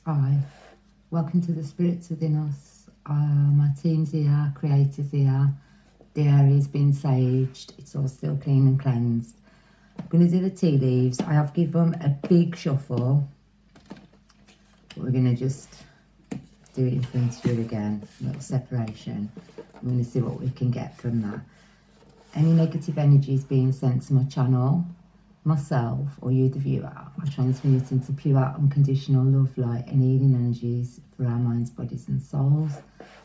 Hi, welcome to the Spirits Within Us. My team's here, creators here. The area's been saged. It's all still clean and cleansed. I'm going to do the tea leaves. I have given them a big shuffle. But we're going to just do it in front of you again. A little separation. I'm going to see what we can get from that. Any negative energies being sent to my channel, myself or you the viewer, I transmute into pure unconditional love, light and healing energies for our minds, bodies and souls.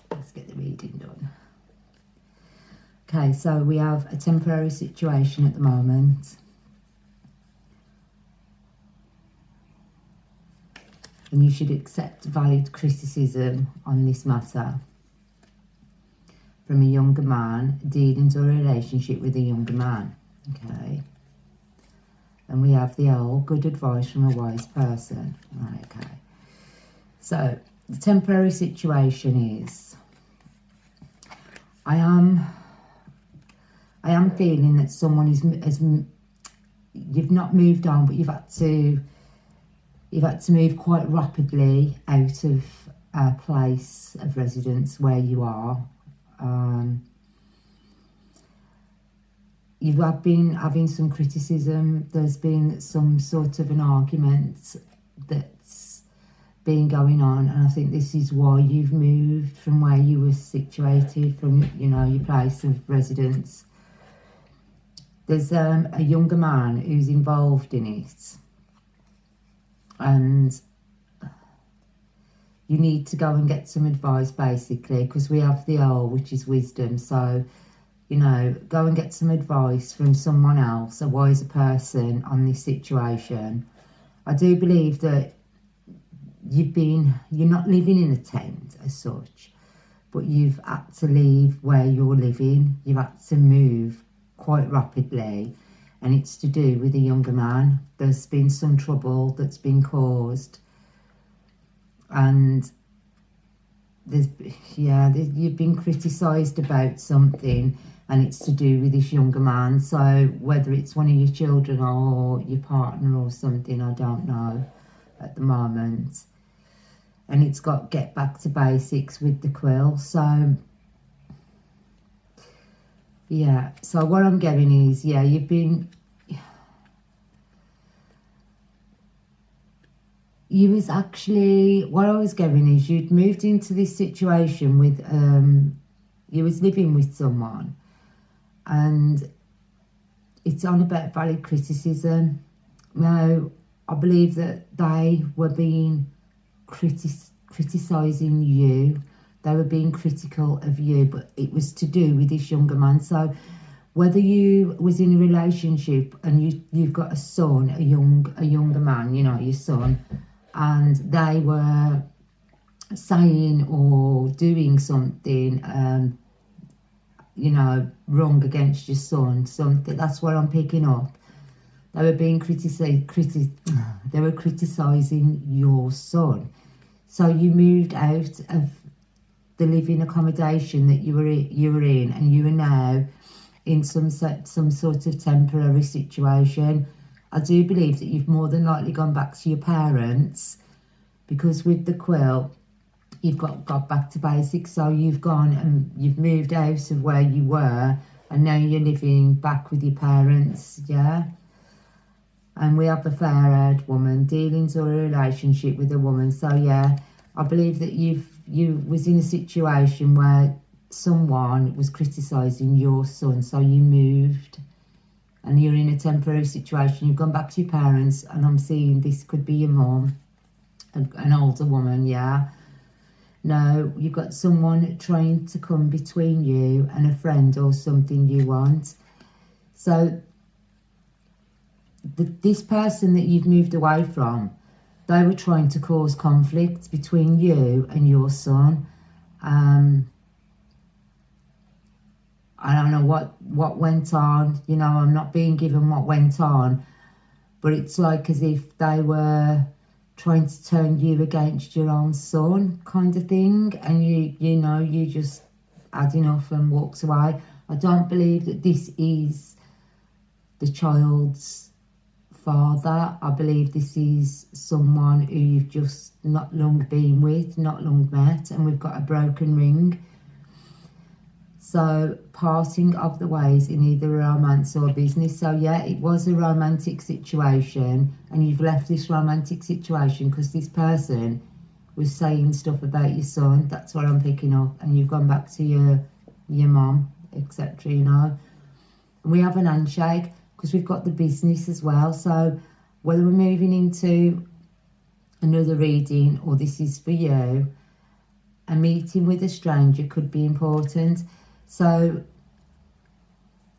Let's get the reading done. Okay, so we have a temporary situation at the moment, and you should accept valid criticism on this matter from a younger man, dealings or a relationship with a younger man. Okay. And we have the old good advice from a wise person. Right, okay. So the temporary situation is I am feeling that someone you've not moved on, but you've had to move quite rapidly out of a place of residence where you are. You have been having some criticism. There's been some sort of an argument that's been going on, and I think this is why you've moved from where you were situated, from your place of residence. There's a younger man who's involved in it, and you need to go and get some advice, basically, because we have the owl, which is wisdom. So go and get some advice from someone else, a wiser person on this situation. I do believe that you're not living in a tent as such, but you've had to leave where you're living. You've had to move quite rapidly, and it's to do with a younger man. There's been some trouble that's been caused, and you've been criticised about something, and it's to do with this younger man. So whether it's one of your children or your partner or something, I don't know at the moment. And it's got get back to basics with the quill. So yeah, so what I'm getting is, what I was getting is you'd moved into this situation with, you was living with someone, and it's on about valid criticism. Now, I believe that they were being criticising you. They were being critical of you, but it was to do with this younger man. So whether you was in a relationship and you've got a son, a younger man, your son, and they were saying or doing something wrong against your son, something, that's what I'm picking up. They were being they were criticising your son. So you moved out of the living accommodation that you were in, and you are now in some sort of temporary situation. I do believe that you've more than likely gone back to your parents, because with the quill, you've got back to basics. So you've gone and you've moved out of where you were, and now you're living back with your parents, yeah? And we have a fair-haired woman, dealings or a relationship with a woman. So yeah, I believe that you was in a situation where someone was criticising your son, so you moved, and you're in a temporary situation. You've gone back to your parents, and I'm seeing this could be your mum, an older woman, yeah? No, you've got someone trying to come between you and a friend or something you want. So this person that you've moved away from, they were trying to cause conflict between you and your son. I don't know what went on. I'm not being given what went on, but it's like as if they were trying to turn you against your own son, kind of thing, and you just had enough and walked away. I don't believe that this is the child's father. I believe this is someone who you've just not long been with, not long met, and we've got a broken ring. So parting of the ways in either romance or business. So yeah, it was a romantic situation, and you've left this romantic situation because this person was saying stuff about your son. That's what I'm picking up. And you've gone back to your mum, etc., you know. And we have an handshake because we've got the business as well. So whether we're moving into another reading or this is for you, a meeting with a stranger could be important. So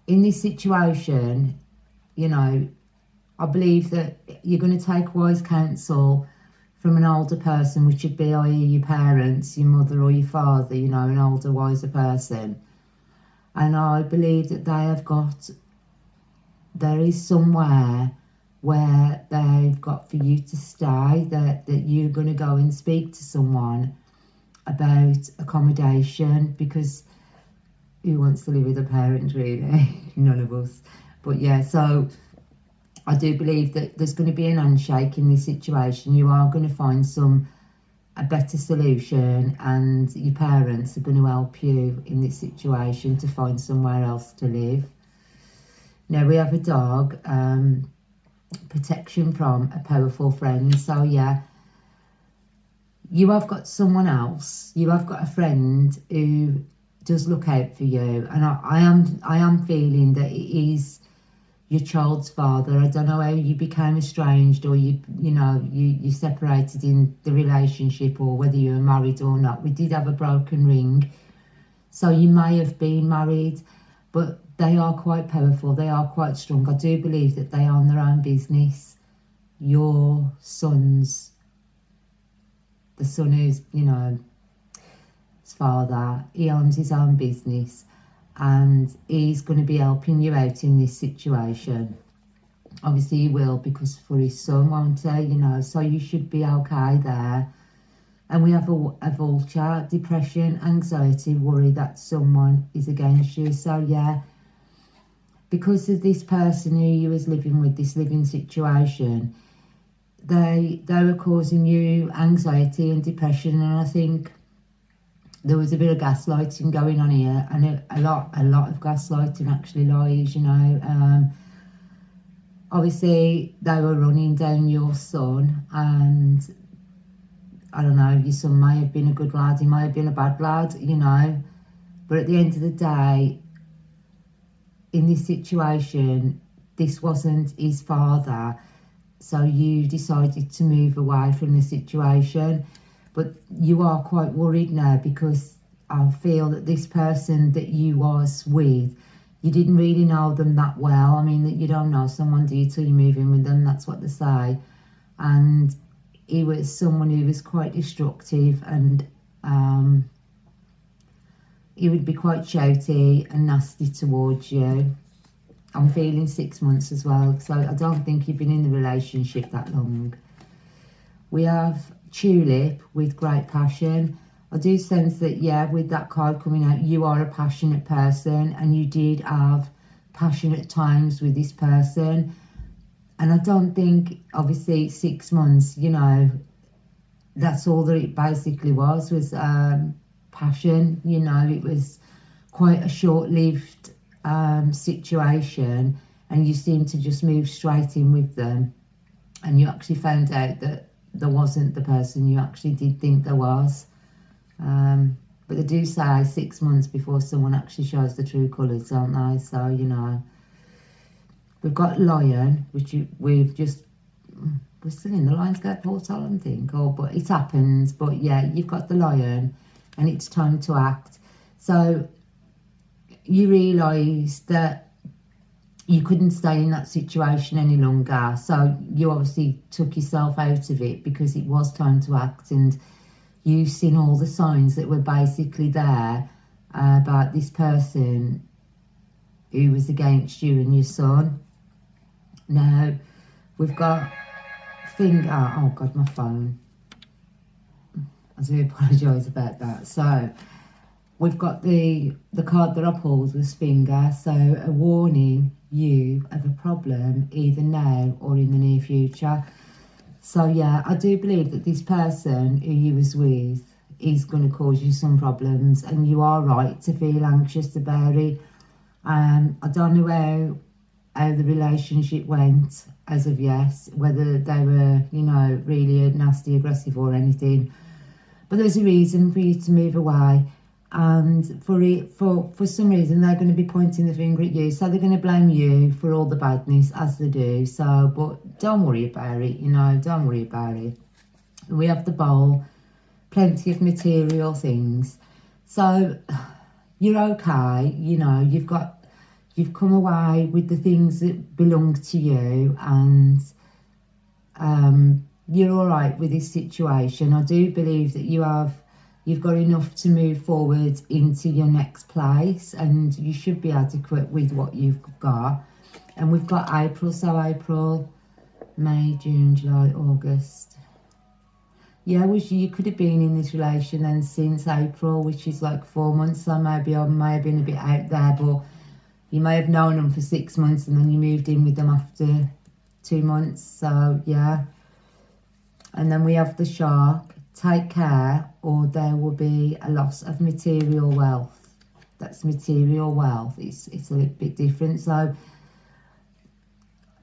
in this situation, you know, I believe that you're going to take wise counsel from an older person, which would be i.e. your parents, your mother or your father, you know, an older, wiser person. And I believe that there is somewhere where they've got for you to stay, that you're going to go and speak to someone about accommodation, because who wants to live with a parent, really? None of us. But yeah, so I do believe that there's going to be an handshake in this situation. You are going to find a better solution, and your parents are going to help you in this situation to find somewhere else to live. Now we have a dog, protection from a powerful friend. So yeah, you have got someone else. You have got a friend who does look out for you, and I am feeling that it is your child's father. I don't know how you became estranged, or you separated in the relationship, or whether you were married or not. We did have a broken ring, so you may have been married, but they are quite powerful. They are quite strong. I do believe that they own their own business. Your son's, the son who's, you know, his father, he owns his own business, and he's going to be helping you out in this situation. Obviously he will, because for his son, won't he, you know, so you should be okay there. And we have a vulture, depression, anxiety, worry that someone is against you. So yeah, because of this person who you was living with, this living situation, they were causing you anxiety and depression. And I think there was a bit of gaslighting going on here, and a lot of gaslighting actually lies, you know. Obviously they were running down your son, and I don't know, your son may have been a good lad, he may have been a bad lad, you know, but at the end of the day, in this situation, this wasn't his father, so you decided to move away from the situation. But you are quite worried now, because I feel that this person that you was with, you didn't really know them that well. I mean, that you don't know someone, do you, till you move in with them? That's what they say. And he was someone who was quite destructive, and he would be quite shouty and nasty towards you. I'm feeling 6 months as well, so I don't think you've been in the relationship that long. We have Tulip with great passion. I do sense that, yeah, with that card coming out, you are a passionate person, and you did have passionate times with this person. And I don't think, obviously, 6 months, you know, that's all that it basically was passion. You know, it was quite a short-lived situation, and you seemed to just move straight in with them, and you actually found out that there wasn't the person you actually did think there was. But they do say 6 months before someone actually shows the true colours, don't they? So, you know, we've got Lion, which we're still in the Lionsgate portal, I think, but it happens. But yeah, you've got the Lion, and it's time to act. So you realise that you couldn't stay in that situation any longer, so you obviously took yourself out of it because it was time to act, and you've seen all the signs that were basically there about this person who was against you and your son. Now we've got oh god, my phone, I do apologise about that. So we've got the card that I pulled was finger, so a warning you of a problem either now or in the near future. So yeah, I do believe that this person who you was with is going to cause you some problems, and you are right to feel anxious about it. I don't know how the relationship went as of yet, whether they were, you know, really nasty, aggressive or anything. But there's a reason for you to move away, and for some reason they're going to be pointing the finger at you, so they're going to blame you for all the badness as they do. So, but don't worry about it, you know, don't worry about it. We have the bowl, plenty of material things, so you're okay. You know, you've come away with the things that belong to you, and you're all right with this situation. I do believe that you've got enough to move forward into your next place, and you should be adequate with what you've got. And we've got April, so April, May, June, July, August. Yeah, you could have been in this relation then since April, which is like 4 months, so maybe I may have been a bit out there, but you may have known them for 6 months and then you moved in with them after 2 months. So yeah. And then we have the shark. Take care, or there will be a loss of material wealth. That's material wealth. It's a little bit different. So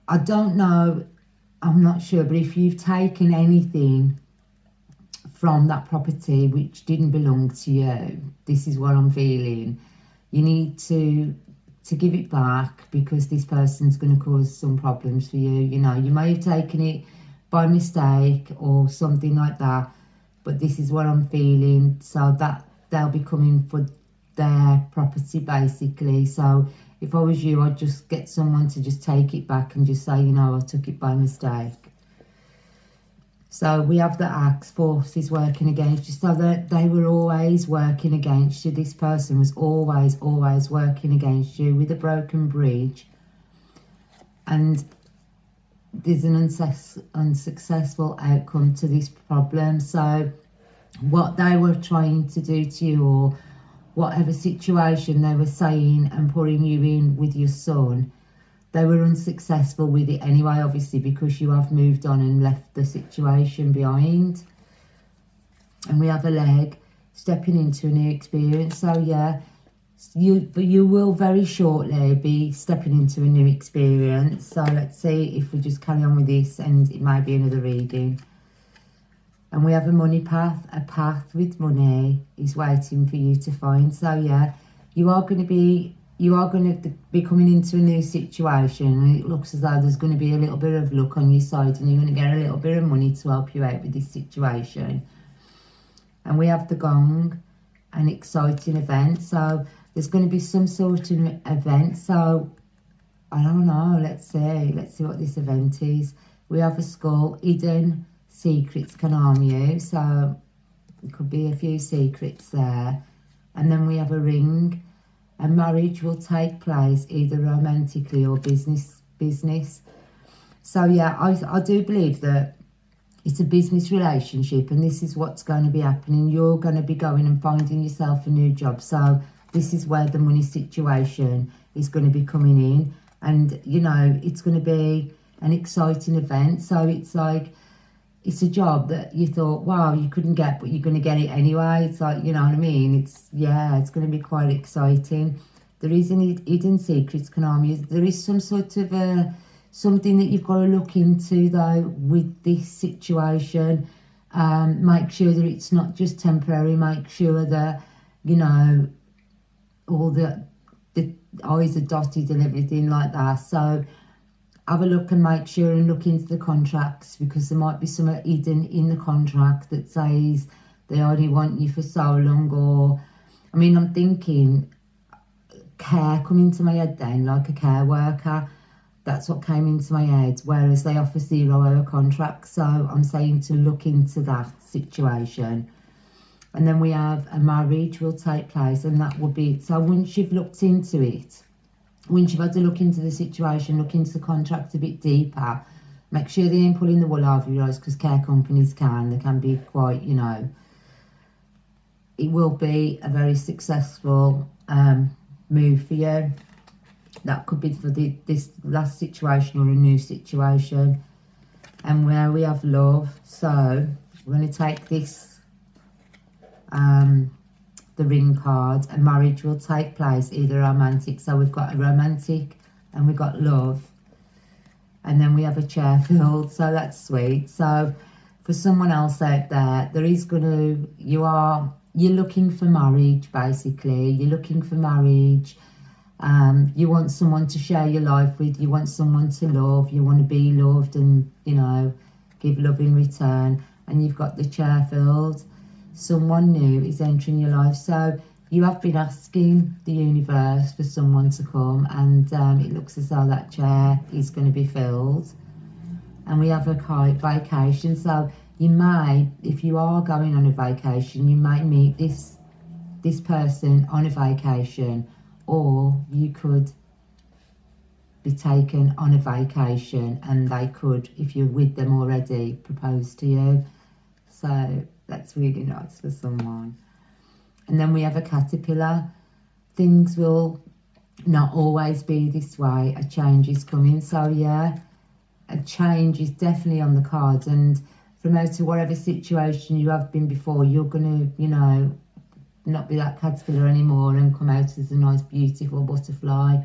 I don't know, I'm not sure, but if you've taken anything from that property which didn't belong to you, this is what I'm feeling. You need to give it back, because this person's going to cause some problems for you. You know, you may have taken it by mistake or something like that, but this is what I'm feeling. So that they'll be coming for their property basically. So if I was you, I'd just get someone to just take it back and just say, you know, I took it by mistake. So we have the axe, forces working against you. So that they were always working against you. This person was always working against you with a broken bridge. And there's an unsuccessful outcome to this problem. So what they were trying to do to you, or whatever situation they were saying and putting you in with your son, they were unsuccessful with it anyway, obviously, because you have moved on and left the situation behind. And we have a leg, stepping into a new experience. So yeah, you will very shortly be stepping into a new experience. So let's see if we just carry on with this, and it might be another reading. And we have a money path. A path with money is waiting for you to find. So yeah, you are going to be coming into a new situation, and it looks as though there's going to be a little bit of luck on your side, and you're going to get a little bit of money to help you out with this situation. And we have the gong, an exciting event. So there's going to be some sort of event. So I don't know, let's see what this event is. We have a skull. Hidden secrets can harm you, so there could be a few secrets there. And then we have a ring. A marriage will take place either romantically or business. So yeah, I do believe that it's a business relationship, and this is what's going to be happening. You're going to be going and finding yourself a new job. So this is where the money situation is going to be coming in, and you know, it's going to be an exciting event. So it's like, it's a job that you thought, wow, you couldn't get, but you're going to get it anyway. It's like, you know what I mean? It's going to be quite exciting. There is an hidden secrets can harm you. There is some sort of something that you've got to look into though with this situation. Make sure that it's not just temporary. Make sure that, you know, all the I's are dotted and everything like that. So have a look and make sure and look into the contracts, because there might be something hidden in the contract that says they only want you for so long. Or, I mean, I'm thinking care come into my head then, like a care worker. That's what came into my head, whereas they offer 0-hour contracts. So I'm saying to look into that situation. And then we have a marriage will take place, and that will be it. So once you've looked into it, once you've had to look into the situation, look into the contract a bit deeper, make sure they ain't pulling the wool over your eyes, because care companies they can be quite, you know, it will be a very successful move for you. That could be for this last situation or a new situation. And where we have love, so we're going to take this, the ring card. A marriage will take place, either romantic. So we've got a romantic and we've got love. And then we have a chair filled, so that's sweet. So for someone else out there, there is going to, you're looking for marriage, basically. You're looking for marriage. You want someone to share your life with. You want someone to love. You want to be loved and, you know, give love in return. And you've got the chair filled. Someone new is entering your life. So you have been asking the universe for someone to come, and it looks as though that chair is going to be filled. And we have a vacation. So you may, if you are going on a vacation, you might meet this person on a vacation, or you could be taken on a vacation and they could, if you're with them already, propose to you. So that's really nice for someone. And then we have a caterpillar. Things will not always be this way. A change is coming. So yeah, a change is definitely on the cards. And from out of whatever situation you have been before, you're going to, you know, not be that caterpillar anymore and come out as a nice, beautiful butterfly.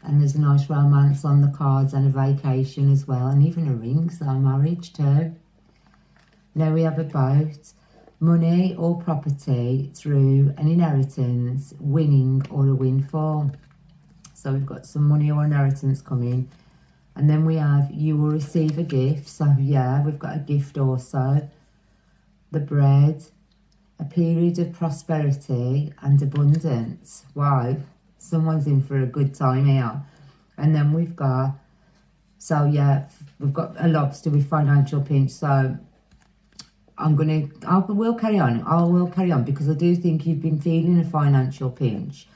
And there's a nice romance on the cards and a vacation as well. And even a ring, so marriage too. Now we have a boat. Money or property through an inheritance, winning or a windfall. So we've got some money or inheritance coming. And then we have, you will receive a gift. So yeah, we've got a gift also. The bread, a period of prosperity and abundance. Wow, someone's in for a good time here. And then we've got, so yeah, we've got a lobster with financial pinch. So I will carry on because I do think you've been feeling a financial pinch,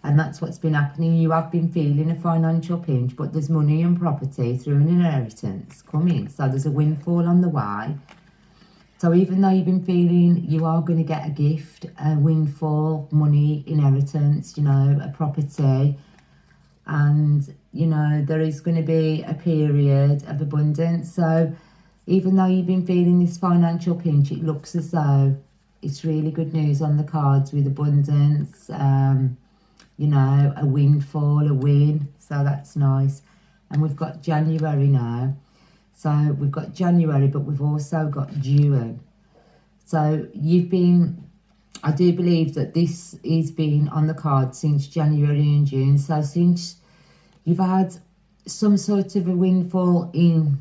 and that's what's been happening. You have been feeling a financial pinch, but there's money and property through an inheritance coming. So there's a windfall on the way. So even though you've been feeling you are going to get a gift, a windfall, money, inheritance, you know, a property, and, you know, there is going to be a period of abundance. So even though you've been feeling this financial pinch, it looks as though it's really good news on the cards with abundance, you know, a windfall, a win. So that's nice. And we've got January now. So we've got January, but we've also got June. So you've been, I do believe that this has been on the card since January and June. So since you've had some sort of a windfall in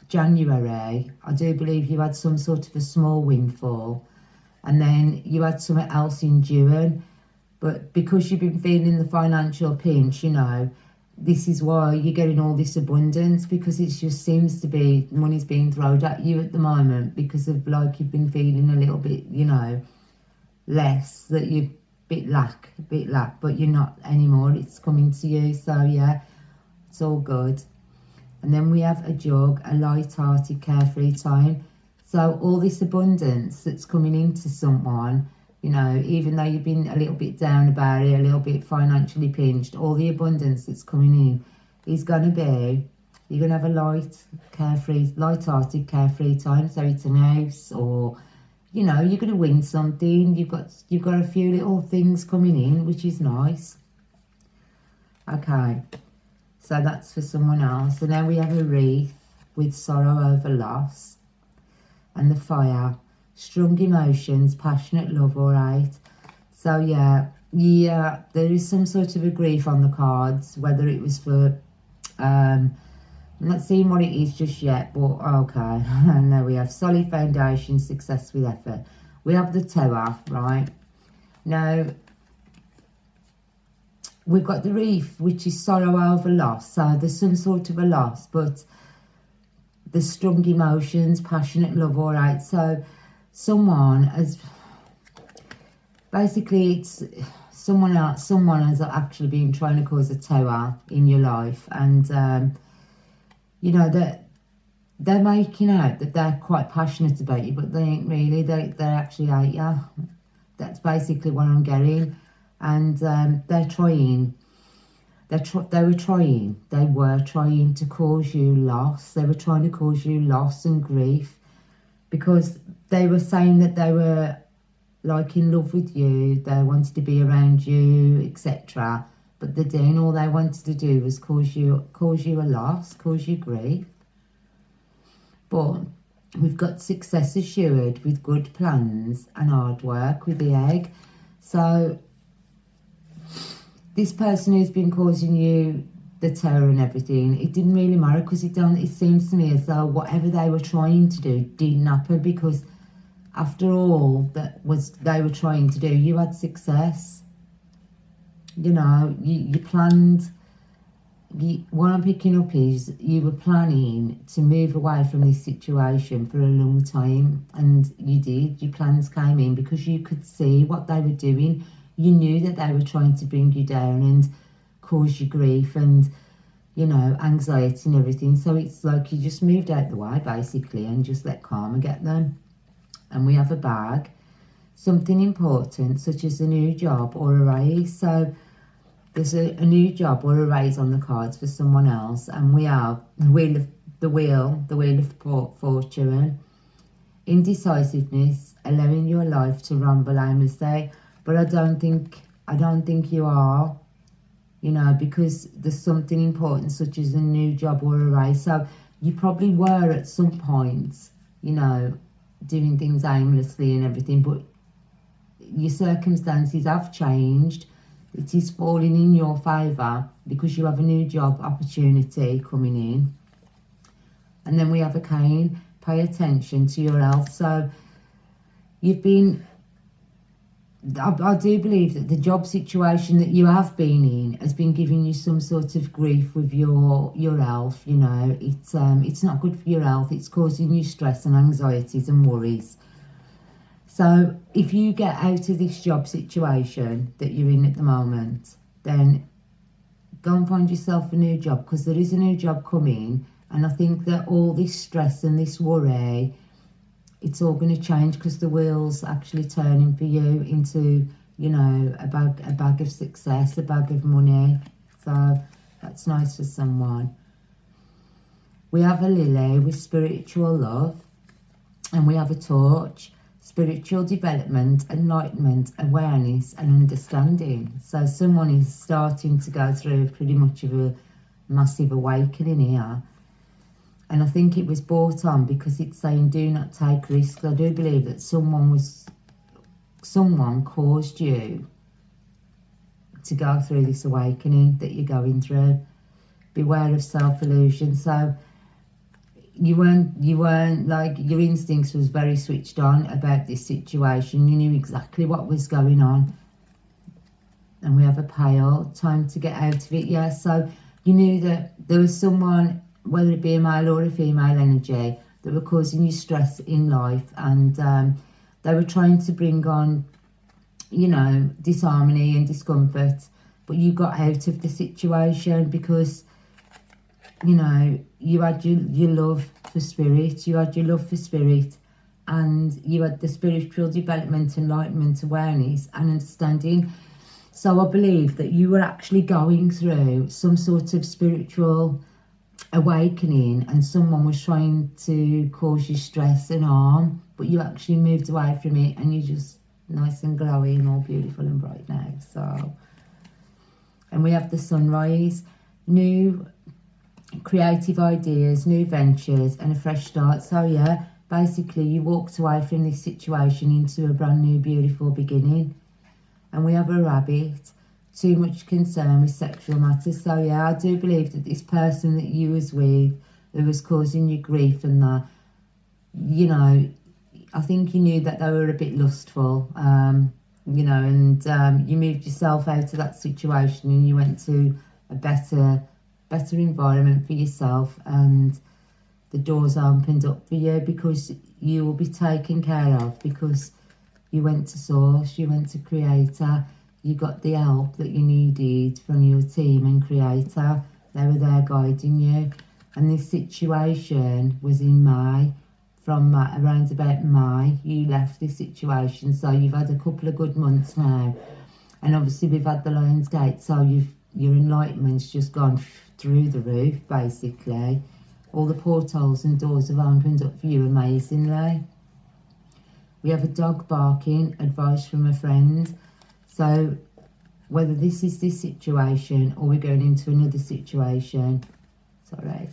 January, I do believe you had some sort of a small windfall, and then you had something else in June. But because you've been feeling the financial pinch, you know, this is why you're getting all this abundance, because it just seems to be money's being thrown at you at the moment because of, like, you've been feeling a little bit, you know, less, that you're a bit lack, but you're not anymore. It's coming to you. So yeah, it's all good. And then we have a jug, a light-hearted, carefree time. So all this abundance that's coming into someone, you know, even though you've been a little bit down about it, a little bit financially pinched, all the abundance that's coming in is going to be, you're going to have a light-hearted, carefree time. So it's an house, or, you know, you're going to win something. You've got a few little things coming in, which is nice. Okay. So that's for someone else. And then we have a wreath with sorrow over loss. And the fire, strong emotions, passionate love, all right. So yeah, there is some sort of a grief on the cards, whether it was for, I'm not seeing what it is just yet, but okay. And there we have solid foundation, success with effort. We have the Tower, right? Now, we've got the wreath, which is sorrow over loss. So there's some sort of a loss, but there's strong emotions, passionate love, all right. So someone has, basically it's someone has actually been trying to cause a tower in your life. And, you know, they're making out that they're quite passionate about you, but they ain't really. They actually hate you. That's basically what I'm getting. And they're trying. They were trying to cause you loss. They were trying to cause you loss and grief, because they were saying that they were like in love with you, they wanted to be around you, etc. But all they wanted to do was cause you a loss, cause you grief. But we've got success assured with good plans and hard work with the egg. So this person who's been causing you the terror and everything, it didn't really matter, because it seems to me as though whatever they were trying to do didn't happen, because after all they were trying to do, you had success. You know, you planned. What I'm picking up is you were planning to move away from this situation for a long time, and you did. Your plans came in because you could see what they were doing. You knew that they were trying to bring you down and cause you grief and, you know, anxiety and everything. So it's like you just moved out the way, basically, and just let karma get them. And we have a bag, something important, such as a new job or a raise. So there's a new job or a raise on the cards for someone else. And we have the wheel of fortune, indecisiveness, allowing your life to ramble aimlessly. But I don't think you are, you know, because there's something important such as a new job or a raise. So you probably were at some point, you know, doing things aimlessly and everything, but your circumstances have changed. It is falling in your favour because you have a new job opportunity coming in. And then we have a cane. Pay attention to your health. So you've been, I do believe that the job situation that you have been in has been giving you some sort of grief with your health. You know, it's not good for your health. It's causing you stress and anxieties and worries. So if you get out of this job situation that you're in at the moment, then go and find yourself a new job, because there is a new job coming. And I think that all this stress and this worry, it's all going to change, because the wheel's actually turning for you into, you know, a bag of success, a bag of money. So that's nice for someone. We have a lily with spiritual love, and we have a torch, spiritual development, enlightenment, awareness and understanding. So someone is starting to go through pretty much of a massive awakening here. And I think it was brought on because it's saying do not take risks. I do believe that someone caused you to go through this awakening that you're going through. Beware of self-illusion. So you weren't like, your instincts was very switched on about this situation. You knew exactly what was going on. And we have a pail, time to get out of it. Yeah, so you knew that there was someone, whether it be a male or a female energy, that were causing you stress in life, and they were trying to bring on, you know, disharmony and discomfort. But you got out of the situation because, you know, you had your love for spirit, and you had the spiritual development, enlightenment, awareness and understanding. So I believe that you were actually going through some sort of spiritual awakening, and someone was trying to cause you stress and harm, but you actually moved away from it, and you're just nice and glowy and all beautiful and bright now. So, and we have the sunrise, new creative ideas, new ventures and a fresh start. So yeah, basically you walked away from this situation into a brand new beautiful beginning. And we have a rabbit, too much concern with sexual matters. So yeah, I do believe that this person that you was with, who was causing you grief and that, you know, I think you knew that they were a bit lustful, you know, and you moved yourself out of that situation and you went to a better environment for yourself, and the doors opened up for you because you will be taken care of, because you went to source, you went to creator, you got the help that you needed from your team and creator. They were there guiding you. And this situation was in May from around about May, you left this situation. So you've had a couple of good months now. And obviously we've had the Lion's Gate, so your enlightenment's just gone through the roof, basically. All the portals and doors have opened up for you amazingly. We have a dog barking, advice from a friend. So whether this is this situation or we're going into another situation, sorry,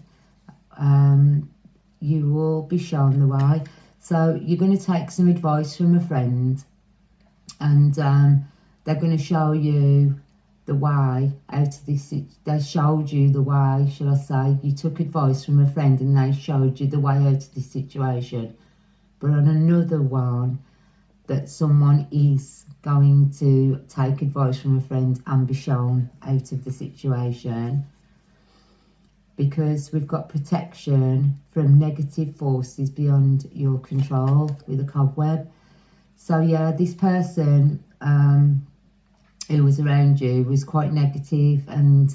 you will be shown the way. So you're going to take some advice from a friend, and they're going to show you the way out of this. They showed you the way, shall I say. You took advice from a friend and they showed you the way out of this situation. But on another one, that someone is going to take advice from a friend and be shown out of the situation, because we've got protection from negative forces beyond your control with a cobweb. So yeah, this person who was around you was quite negative, and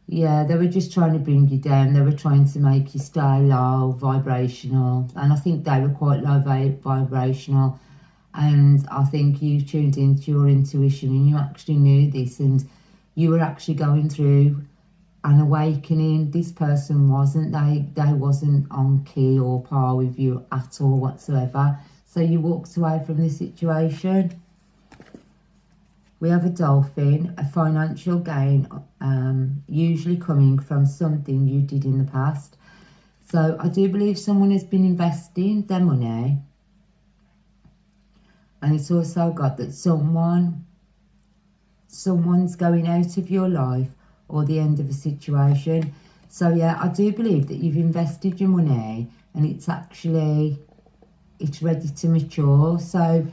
yeah, they were just trying to bring you down. They were trying to make you stay low vibrational, and I think they were quite low vibrational. And I think you tuned into your intuition and you actually knew this, and you were actually going through an awakening. This person wasn't. They wasn't on key or par with you at all whatsoever. So you walked away from the situation. We have a dolphin, a financial gain, usually coming from something you did in the past. So I do believe someone has been investing their money. And it's also got that someone's going out of your life or the end of a situation. So yeah, I do believe that you've invested your money and it's ready to mature. So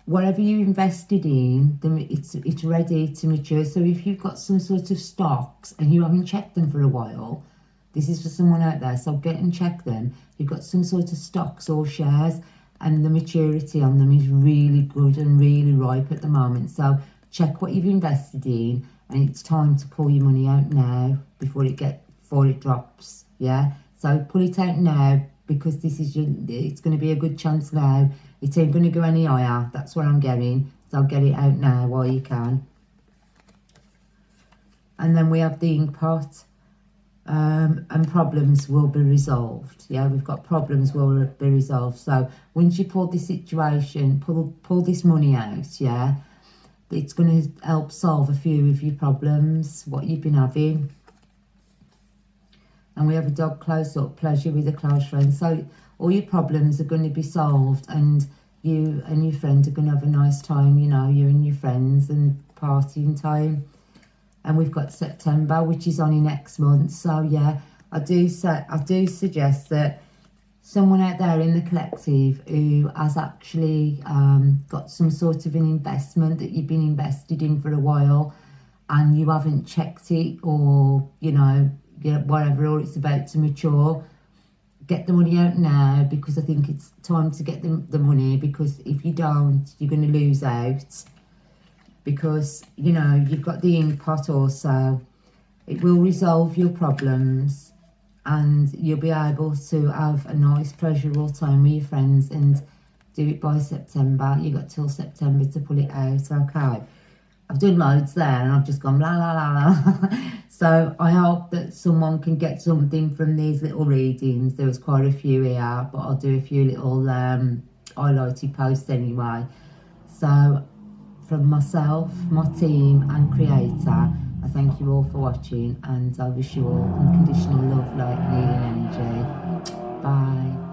whatever you invested in, it's ready to mature. So if you've got some sort of stocks and you haven't checked them for a while, this is for someone out there, so get and check them. You've got some sort of stocks or shares, and the maturity on them is really good and really ripe at the moment. So check what you've invested in, and it's time to pull your money out now before it drops. Yeah, so pull it out now, because it's going to be a good chance now. It ain't going to go any higher. That's what I'm getting. So get it out now while you can. And then we have the ink pot. And problems will be resolved. Yeah, we've got problems will be resolved. So once you pull this situation, pull this money out, yeah, it's going to help solve a few of your problems, what you've been having. And we have a dog close up, pleasure with a close friend. So all your problems are going to be solved, and you and your friend are going to have a nice time, you know, you and your friends, and partying time. And we've got September, which is only next month. So yeah, I do suggest that someone out there in the collective who has actually got some sort of an investment that you've been invested in for a while, and you haven't checked it, or you know, whatever, or it's about to mature, get the money out now, because I think it's time to get the money, because if you don't, you're going to lose out. Because, you know, you've got the ink pot also. It will resolve your problems, and you'll be able to have a nice, pleasurable time with your friends, and do it by September. You've got till September to pull it out, okay? I've done loads there, and I've just gone blah, blah, blah, blah. So I hope that someone can get something from these little readings. There was quite a few here, but I'll do a few little highlighted posts anyway. So from myself, my team and creator, I thank you all for watching, and I wish you all unconditional love, light, healing energy. Bye.